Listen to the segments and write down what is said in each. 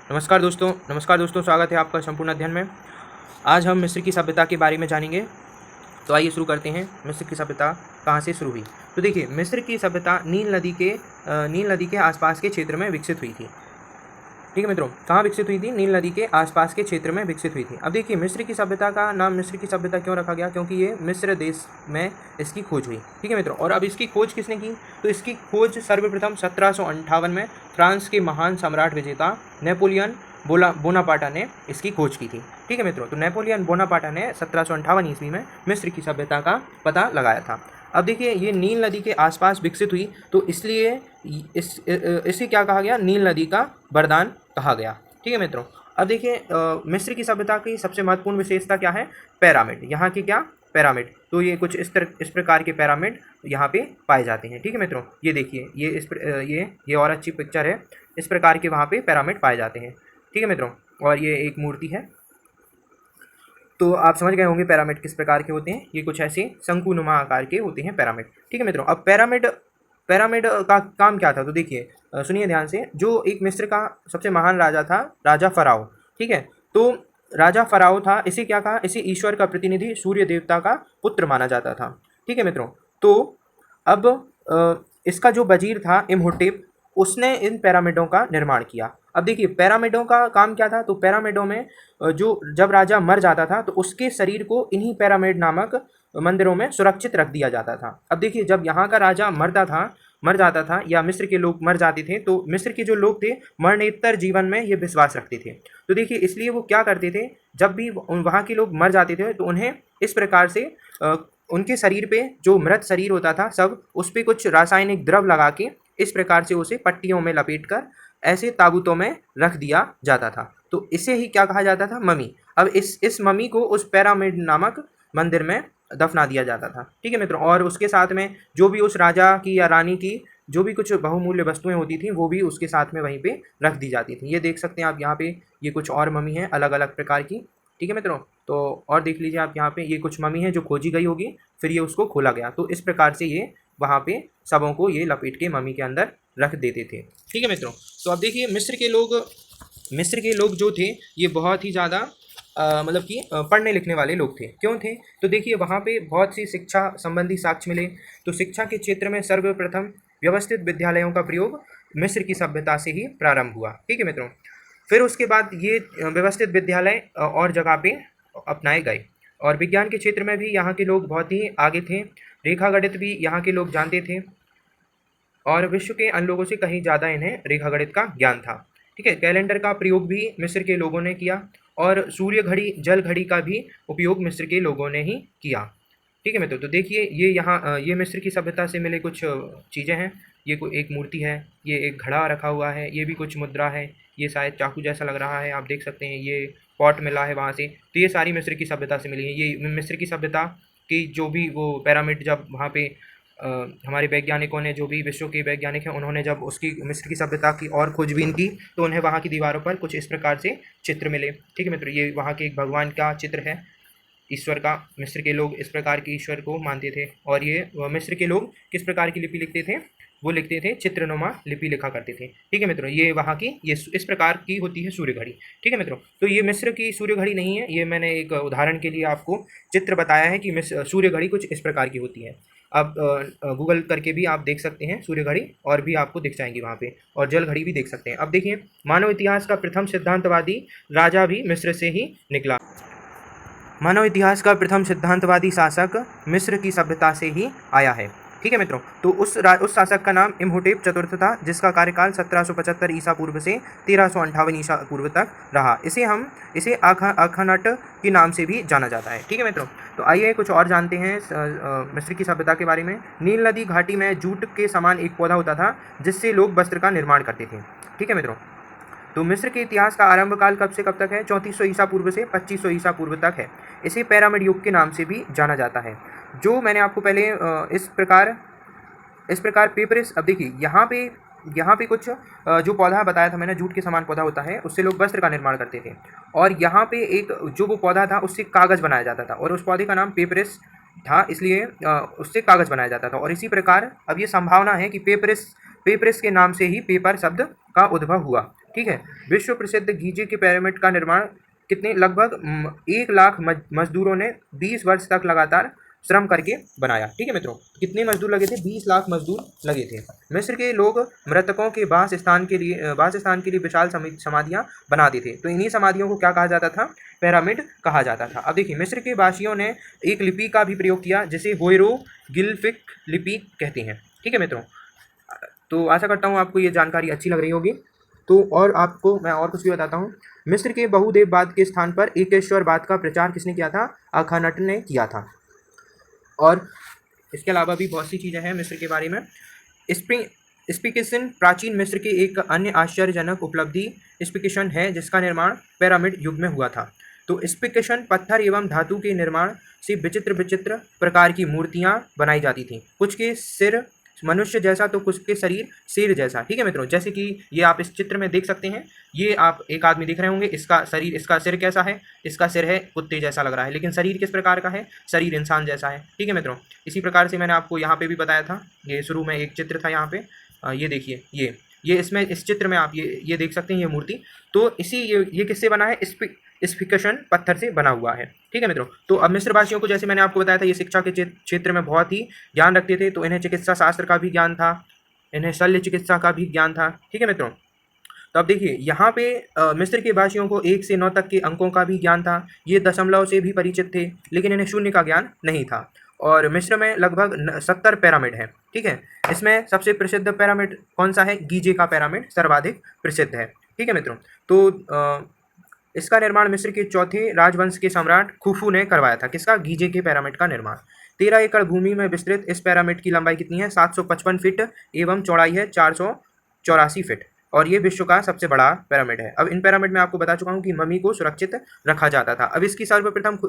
नमस्कार दोस्तों, स्वागत है आपका संपूर्ण अध्ययन में। आज हम मिस्र की सभ्यता के बारे में जानेंगे। तो आइए शुरू करते हैं। मिस्र की सभ्यता कहाँ से शुरू हुई? तो देखिए, मिस्र की सभ्यता नील नदी के आसपास के क्षेत्र में विकसित हुई थी। ठीक है मित्रों, कहाँ विकसित हुई थी? नील नदी के आसपास के क्षेत्र में विकसित हुई थी। अब देखिए, मिस्र की सभ्यता का नाम मिस्र की सभ्यता क्यों रखा गया? क्योंकि ये मिस्र देश में इसकी खोज हुई। ठीक है मित्रों, और अब इसकी खोज किसने की? तो इसकी खोज सर्वप्रथम 1758 में फ्रांस के महान सम्राट विजेता नेपोलियन बोनापार्टा ने इसकी खोज की थी। ठीक है मित्रों, तो नेपोलियन बोनापार्टा ने 1758 ईस्वी में मिस्र की सभ्यता का पता लगाया था। अब देखिए, ये नील नदी के आसपास विकसित हुई, तो इसलिए इसे क्या कहा गया? नील नदी का वरदान कहा गया। ठीक है मित्रों, अब देखिए, मिस्र की सभ्यता की सबसे महत्वपूर्ण विशेषता क्या है? पिरामिड। यहाँ की क्या? पिरामिड। तो ये कुछ इस प्रकार के पिरामिड यहाँ पे पाए जाते हैं। ठीक है मित्रों, ये देखिए, ये और अच्छी पिक्चर है। इस प्रकार के वहाँ पे पिरामिड पाए जाते हैं। ठीक है मित्रों, और ये एक मूर्ति है। तो आप समझ गए होंगे पिरामिड किस प्रकार के होते हैं। ये कुछ ऐसे शंकुनुमा आकार के होते हैं पिरामिड। ठीक है मित्रों, अब पिरामिड का काम क्या था? तो देखिए, सुनिए ध्यान से। जो एक मिस्र का सबसे महान राजा था, राजा फ़राओ। ठीक है, तो राजा फ़राओ था, इसे क्या कहा? इसे ईश्वर का प्रतिनिधि, सूर्य देवता का पुत्र माना जाता था। ठीक है मित्रों, तो अब इसका जो वजीर था इम्होटेप, उसने इन पिरामिडों का निर्माण किया। अब देखिए, पिरामिडों का काम क्या था? तो पिरामिडों में जो जब राजा मर जाता था तो उसके शरीर को इन्हीं पिरामिड नामक मंदिरों में सुरक्षित रख दिया जाता था। अब देखिए, जब यहाँ का राजा मर जाता था या मिस्र के लोग मर जाते थे, तो मिस्र के जो लोग थे मरणोत्तर जीवन में ये विश्वास रखते थे। तो देखिए, इसलिए वो क्या करते थे, जब भी वहाँ के लोग मर जाते थे तो उन्हें इस प्रकार से उनके शरीर पे, जो मृत शरीर होता था सब, उस पर कुछ रासायनिक द्रव लगा के इस प्रकार से उसे पट्टियों में लपेटकर ऐसे ताबूतों में रख दिया जाता था। तो इसे ही क्या कहा जाता था? मम्मी। अब इस मम्मी को उस पिरामिड नामक मंदिर में दफना दिया जाता था। ठीक है मित्रों, और उसके साथ में जो भी उस राजा की या रानी की जो भी कुछ बहुमूल्य वस्तुएं होती थी वो भी उसके साथ में वहीं पे रख दी जाती थी। ये देख सकते हैं आप यहाँ पे, ये कुछ और मम्मी हैं अलग अलग प्रकार की। ठीक है मित्रों, तो और देख लीजिए आप यहाँ पे, ये कुछ मम्मी है जो खोजी गई होगी, फिर ये उसको खोला गया। तो इस प्रकार से ये वहाँ पे सबों को ये लपेट के मम्मी के अंदर रख देते थे। ठीक है मित्रों, तो अब देखिए, मिस्र के लोग जो थे ये बहुत ही ज़्यादा मतलब कि पढ़ने लिखने वाले लोग थे। क्यों थे? तो देखिए, वहाँ पे बहुत सी शिक्षा संबंधी साक्ष्य मिले। तो शिक्षा के क्षेत्र में सर्वप्रथम व्यवस्थित विद्यालयों का प्रयोग मिस्र की सभ्यता से ही प्रारंभ हुआ। ठीक है मित्रों, फिर उसके बाद ये व्यवस्थित विद्यालय और जगह पे अपनाए गए। और विज्ञान के क्षेत्र में भी यहाँ के लोग बहुत ही आगे थे। रेखा गणित भी यहाँ के लोग जानते थे और विश्व के अन्य लोगों से कहीं ज़्यादा इन्हें रेखा गणित का ज्ञान था। ठीक है, कैलेंडर का प्रयोग भी मिस्र के लोगों ने किया और सूर्य घड़ी, जल घड़ी का भी उपयोग मिस्र के लोगों ने ही किया। ठीक है मित्रों, तो देखिए, ये यहाँ ये मिस्र की सभ्यता से मिले कुछ चीज़ें हैं। ये कोई एक मूर्ति है, ये एक घड़ा रखा हुआ है, ये भी कुछ मुद्रा है, ये शायद चाकू जैसा लग रहा है, आप देख सकते हैं। ये पॉट मिला है वहाँ से। तो ये सारी मिस्र की सभ्यता से मिली है। ये मिस्र की सभ्यता की जो भी वो पिरामिड, जब वहाँ पे हमारे वैज्ञानिकों ने, जो भी विश्व के वैज्ञानिक हैं, उन्होंने जब उसकी मिस्र की सभ्यता की और खोजबीन की तो उन्हें वहाँ की दीवारों पर कुछ इस प्रकार से चित्र मिले। ठीक है मित्रों, ये वहाँ के एक भगवान का चित्र है, ईश्वर का। मिस्र के लोग इस प्रकार के ईश्वर को मानते थे। और ये मिस्र के लोग किस प्रकार की लिपि लिखते थे? वो लिखते थे, चित्रनुमा लिपि लिखा करते थे। ठीक है मित्रों, ये वहाँ की ये इस प्रकार की होती है सूर्य घड़ी। ठीक है मित्रों, तो ये मिस्र की सूर्य घड़ी नहीं है, ये मैंने एक उदाहरण के लिए आपको चित्र बताया है कि सूर्य घड़ी कुछ इस प्रकार की होती है। आप गूगल करके भी आप देख सकते हैं सूर्य घड़ी, और भी आपको दिख जाएंगी वहाँ पे, और जल घड़ी भी देख सकते हैं। अब देखिए, मानव इतिहास का प्रथम सिद्धांतवादी राजा भी मिस्र से ही निकला। मानव इतिहास का प्रथम सिद्धांतवादी शासक मिस्र की सभ्यता से ही आया है। ठीक है मित्रों, तो उस शासक का नाम इम्होटेप चतुर्थ था, जिसका कार्यकाल 1775 ईसा पूर्व से 1358 ईसा पूर्व तक रहा। इसे अखानट के नाम से भी जाना जाता है। ठीक है मित्रों, तो आइए कुछ और जानते हैं मिस्र की सभ्यता के बारे में। नील नदी घाटी में जूट के समान एक पौधा होता था, जिससे लोग वस्त्र का निर्माण करते थे। ठीक है मित्रों, तो मिस्र के इतिहास का आरंभ काल कब से कब तक है? 3400 ईसा पूर्व से 2500 ईसा पूर्व तक है। इसे पिरामिड युग के नाम से भी जाना जाता है। जो मैंने आपको पहले इस प्रकार पेपरस, अब देखिए यहाँ पे कुछ जो पौधा बताया था मैंने, जूट के समान पौधा होता है, उससे लोग वस्त्र का निर्माण करते थे। और यहाँ पे एक जो वो पौधा था उससे कागज़ बनाया जाता था, और उस पौधे का नाम पेपरस था, इसलिए उससे कागज़ बनाया जाता था। और इसी प्रकार अब ये संभावना है कि पेपरस के नाम से ही पेपर शब्द का उद्भव हुआ। ठीक ठीक है। विश्व प्रसिद्ध गीजे के पिरामिड का निर्माण कितने लगभग 1 लाख मजदूरों ने 20 वर्ष तक लगातार श्रम करके बनाया। ठीक है मित्रों, कितने मजदूर लगे थे? 20 लाख मजदूर लगे थे। मिस्र के लोग मृतकों के वास स्थान के लिए विशाल समाधियां बनाते थे। तो इन्हीं समाधियों को क्या कहा जाता था? पिरामिड कहा जाता था। अब देखिए, मिस्र के वासियों ने एक लिपि का भी प्रयोग किया जिसे होयरोग्लिफिक लिपि कहते हैं। ठीक है मित्रों, तो आशा करता हूँ आपको ये जानकारी अच्छी लग रही होगी। तो और आपको मैं और कुछ भी बताता हूँ। मिस्र के बहुदेववाद के स्थान पर एकेश्वरवाद का प्रचार किसने किया था? अखानट ने किया था। और इसके अलावा भी बहुत सी चीज़ें हैं मिस्र के बारे में। स्फिंक्सन प्राचीन मिस्र के एक अन्य आश्चर्यजनक उपलब्धि स्फिंक्सन है जिसका निर्माण पिरामिड युग में हुआ था। तो स्फिंक्सन पत्थर एवं धातु के निर्माण से विचित्र विचित्र प्रकार की मूर्तियां बनाई जाती थीं। कुछ के सिर मनुष्य जैसा तो कुछ के शरीर शेर जैसा। ठीक है मित्रों, जैसे कि ये आप इस चित्र में देख सकते हैं। ये आप एक आदमी देख रहे होंगे, इसका शरीर, इसका सिर कैसा है? इसका सिर है कुत्ते जैसा लग रहा है, लेकिन शरीर किस प्रकार का है? शरीर इंसान जैसा है। ठीक है मित्रों, इसी प्रकार से मैंने आपको यहाँ पे भी बताया था। ये शुरू में एक चित्र था यहाँ पे, ये देखिए, ये इसमें इस चित्र में आप ये देख सकते हैं, ये मूर्ति। तो ये किससे बना है? स्फिंक्सन पत्थर से बना हुआ है। ठीक है मित्रों, तो अब मिस्रवासियों को जैसे मैंने आपको बताया था, ये शिक्षा के क्षेत्र में बहुत ही ज्ञान रखते थे। तो इन्हें चिकित्सा शास्त्र का भी ज्ञान था, इन्हें शल्य चिकित्सा का भी ज्ञान था। ठीक है मित्रों, तो अब देखिए यहाँ पे मिस्र के भाषियों को 1 से 9 तक के अंकों का भी ज्ञान था। ये दशमलव से भी परिचित थे, लेकिन इन्हें शून्य का ज्ञान नहीं था। और मिस्र में लगभग 70 पिरामिड हैं। ठीक है, इसमें सबसे प्रसिद्ध पिरामिड कौन सा है? गीजे का पिरामिड सर्वाधिक प्रसिद्ध है। ठीक है मित्रों, तो इसका निर्माण मिस्र के चौथे राजवंश के सम्राट खुफू ने करवाया था। किसका? गीजे के पिरामिड का निर्माण। 13 एकड़ भूमि में विस्तृत इस पिरामिड की लंबाई कितनी है? 755 फीट एवं चौड़ाई है 484 फीट। और ये विश्व का सबसे बड़ा पिरामिड है। अब इन पिरामिड में आपको बता चुका हूँ कि मम्मी को सुरक्षित रखा जाता था। अब इसकी सर्वप्रथम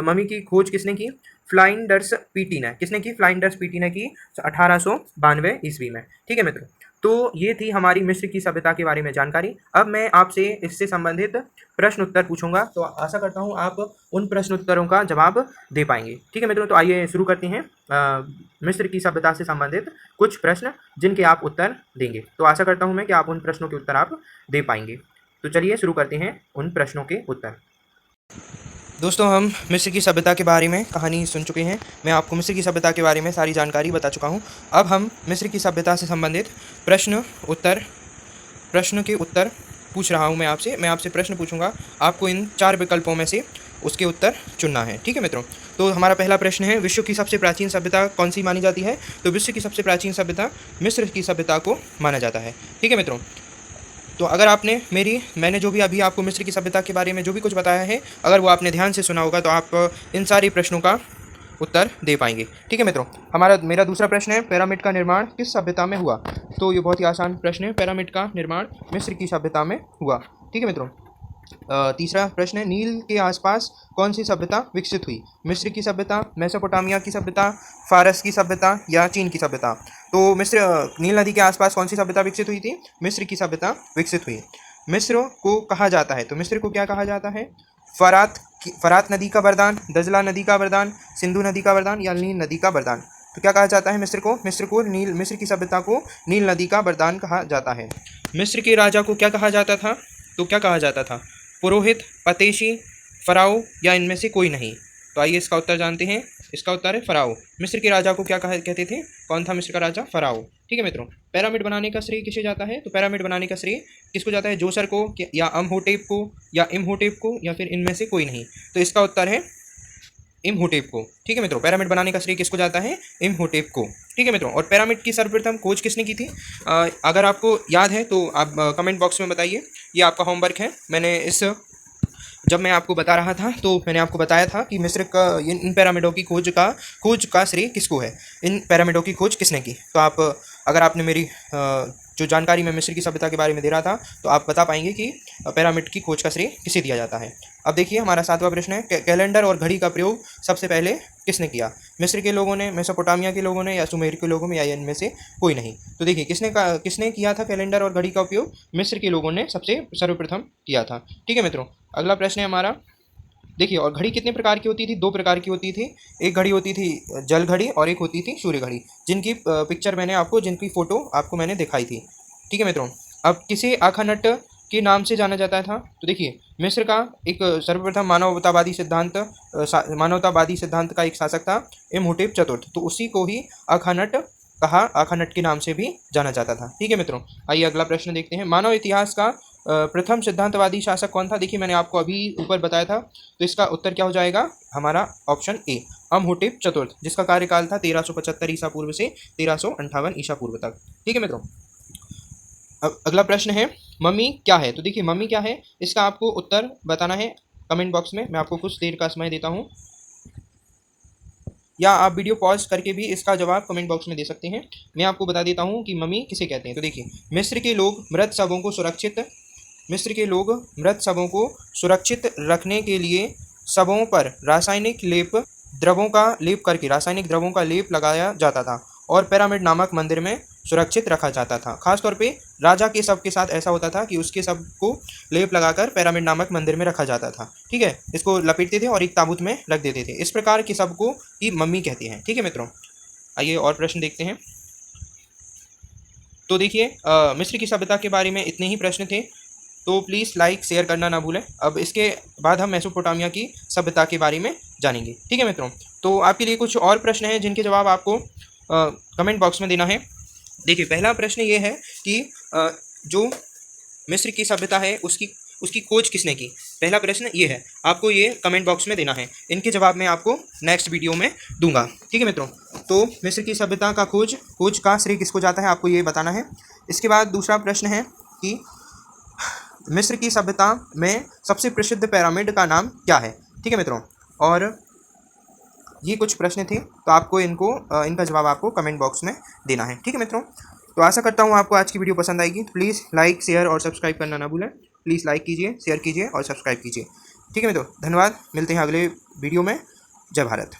मम्मी की खोज किसने की? फ्लाइंडर्स पीटी ने। किसने की? फ्लाइंडर्स पीटी ने की 1892 ईस्वी में। ठीक है मित्रों, तो ये थी हमारी मिस्र की सभ्यता के बारे में जानकारी। अब मैं आपसे इससे संबंधित प्रश्न उत्तर पूछूंगा, तो आशा करता हूँ आप उन प्रश्न उत्तरों का जवाब दे पाएंगे। ठीक है मित्रों, तो आइए शुरू करते हैं मिस्र की सभ्यता से संबंधित कुछ प्रश्न जिनके आप उत्तर देंगे। तो आशा करता हूँ मैं कि आप उन प्रश्नों के उत्तर आप दे पाएंगे। तो चलिए शुरू करते हैं उन प्रश्नों के उत्तर। दोस्तों, हम मिस्र की सभ्यता के बारे में कहानी सुन चुके हैं। मैं आपको मिस्र की सभ्यता के बारे में सारी जानकारी बता चुका हूं। अब हम मिस्र की सभ्यता से संबंधित प्रश्न के उत्तर पूछ रहा हूं। मैं आपसे प्रश्न पूछूंगा, आपको इन 4 विकल्पों में से उसके उत्तर चुनना है। ठीक है मित्रों, तो हमारा पहला प्रश्न है, विश्व की सबसे प्राचीन सभ्यता कौन सी मानी जाती है? तो विश्व की सबसे प्राचीन सभ्यता मिस्र की सभ्यता को माना जाता है। ठीक है मित्रों, तो अगर आपने मैंने जो भी अभी आपको मिस्र की सभ्यता के बारे में जो भी कुछ बताया है, अगर वो आपने ध्यान से सुना होगा तो आप इन सारे प्रश्नों का उत्तर दे पाएंगे। ठीक है मित्रों, मेरा दूसरा प्रश्न है, पिरामिड का निर्माण किस सभ्यता में हुआ? तो ये बहुत ही आसान प्रश्न है, पिरामिड का निर्माण मिस्र की सभ्यता में हुआ। ठीक है मित्रों, तीसरा प्रश्न है, नील के आसपास कौन सी सभ्यता विकसित हुई? मिस्र की सभ्यता, मेसोपोटामिया की सभ्यता, फारस की सभ्यता या चीन की सभ्यता? तो नील नदी के आसपास कौन सी सभ्यता विकसित हुई थी? मिस्र की सभ्यता विकसित हुई। मिस्र को कहा जाता है, तो मिस्र को क्या कहा जाता है? फरात नदी का वरदान, दजला नदी का वरदान, सिंधु नदी का वरदान या नील नदी का वरदान? तो क्या कहा जाता है मिस्र की सभ्यता को नील नदी का वरदान कहा जाता है। मिस्र के राजा को क्या कहा जाता था? तो क्या कहा जाता था? पुरोहित, पतेशी, फराओ या इनमें से कोई नहीं? तो आइए इसका उत्तर जानते हैं। इसका उत्तर है फराओ। मिस्र के राजा को क्या कहते थे? कौन था मिस्र का राजा? फराओ। ठीक है मित्रों, पिरामिड बनाने का श्रेय किसे जाता है? तो पिरामिड बनाने का श्रेय किसको जाता है? जोसर को या अमहोटेप को या इमहोटेप को या फिर इनमें से कोई नहीं? तो इसका उत्तर है इमहोटेप को। ठीक है मित्रों, पिरामिड बनाने का श्रेय किसको जाता है? इमहोटेप को। ठीक है मित्रों, और पिरामिड की सर्वप्रथम खोज किसने की थी? अगर आपको याद है तो आप कमेंट बॉक्स में बताइए। ये आपका होमवर्क है। जब मैं आपको बता रहा था तो मैंने आपको बताया था कि मिस्र का इन पिरामिडों की खोज का श्रेय किसको है? इन पिरामिडों की खोज किसने की? तो आप, अगर आपने मेरी जो जानकारी मैं मिस्र की सभ्यता के बारे में दे रहा था, तो आप बता पाएंगे कि पिरामिड की खोज का श्रेय किसे दिया जाता है। अब देखिए हमारा 7वां प्रश्न है, कैलेंडर और घड़ी का प्रयोग सबसे पहले किसने किया? मिस्र के लोगों ने, मेसोपोटामिया के लोगों ने या सुमेर के लोगों में या इनमें से कोई नहीं? तो देखिए किसने किया था कैलेंडर और घड़ी का उपयोग? मिस्र के लोगों ने सबसे सर्वप्रथम किया था। ठीक है मित्रों, अगला प्रश्न है हमारा, देखिए, और घड़ी कितने प्रकार की होती थी? 2 प्रकार की होती थी। एक घड़ी होती थी जल घड़ी और एक होती थी सूर्य घड़ी, जिनकी फ़ोटो आपको मैंने दिखाई थी। ठीक है मित्रों, अब किसे आखानट के नाम से जाना जाता था? तो देखिए, मिस्र का एक सर्वप्रथम मानवतावादी सिद्धांत का एक शासक था इमोटेप चतुर्थ, तो उसी को ही आखानट आखानट के नाम से भी जाना जाता था। ठीक है मित्रों, आइए अगला प्रश्न देखते हैं। मानव इतिहास का प्रथम सिद्धांतवादी शासक कौन था? देखिए, मैंने आपको अभी ऊपर बताया था, तो इसका उत्तर क्या हो जाएगा? हमारा ऑप्शन ए, इमोटेप चतुर्थ, जिसका कार्यकाल था 1375 ईसा पूर्व से 1358 ईसा पूर्व तक। ठीक है मित्रों, अब अगला प्रश्न है, मम्मी क्या है? तो देखिए, मम्मी क्या है, इसका आपको उत्तर बताना है कमेंट बॉक्स में। मैं आपको कुछ देर का समय देता हूँ, या आप वीडियो पॉज करके भी इसका जवाब कमेंट बॉक्स में दे सकते हैं। मैं आपको बता देता हूँ कि मम्मी किसे कहते हैं। तो देखिए, मिस्र के लोग मृत शवों को सुरक्षित रखने के लिए शवों पर रासायनिक द्रवों का लेप लगाया जाता था और पिरामिड नामक मंदिर में सुरक्षित रखा जाता था। खासतौर पे राजा के शव के साथ ऐसा होता था कि उसके शव को लेप लगाकर पिरामिड नामक मंदिर में रखा जाता था। ठीक है, इसको लपेटते थे और एक ताबूत में रख देते थे। इस प्रकार के शव को ही मम्मी कहते हैं। ठीक है मित्रों, आइए और प्रश्न देखते हैं। तो देखिए, मिस्र की सभ्यता के बारे में इतने ही प्रश्न थे, तो प्लीज़ लाइक शेयर करना ना भूलें। अब इसके बाद हम मेसोपोटामिया की सभ्यता के बारे में जानेंगे। ठीक है मित्रों, तो आपके लिए कुछ और प्रश्न हैं जिनके जवाब आपको कमेंट बॉक्स में देना है। देखिए, पहला प्रश्न ये है कि जो मिस्र की सभ्यता है उसकी खोज किसने की? पहला प्रश्न ये है, आपको ये कमेंट बॉक्स में देना है। इनके जवाब मैं आपको नेक्स्ट वीडियो में दूंगा। ठीक है मित्रों, तो मिस्र की सभ्यता का खोज का श्रेय किसको जाता है, आपको ये बताना है। इसके बाद दूसरा प्रश्न है कि मिस्र की सभ्यता में सबसे प्रसिद्ध पिरामिड का नाम क्या है? ठीक है मित्रों, और ये कुछ प्रश्न थे, तो आपको इनका जवाब आपको कमेंट बॉक्स में देना है। ठीक है मित्रों, तो आशा करता हूँ आपको आज की वीडियो पसंद आएगी। तो प्लीज़ लाइक शेयर और सब्सक्राइब करना ना भूलें। प्लीज़ लाइक कीजिए, शेयर कीजिए और सब्सक्राइब कीजिए। ठीक है मित्रों, धन्यवाद। मिलते हैं अगले वीडियो में। जय भारत।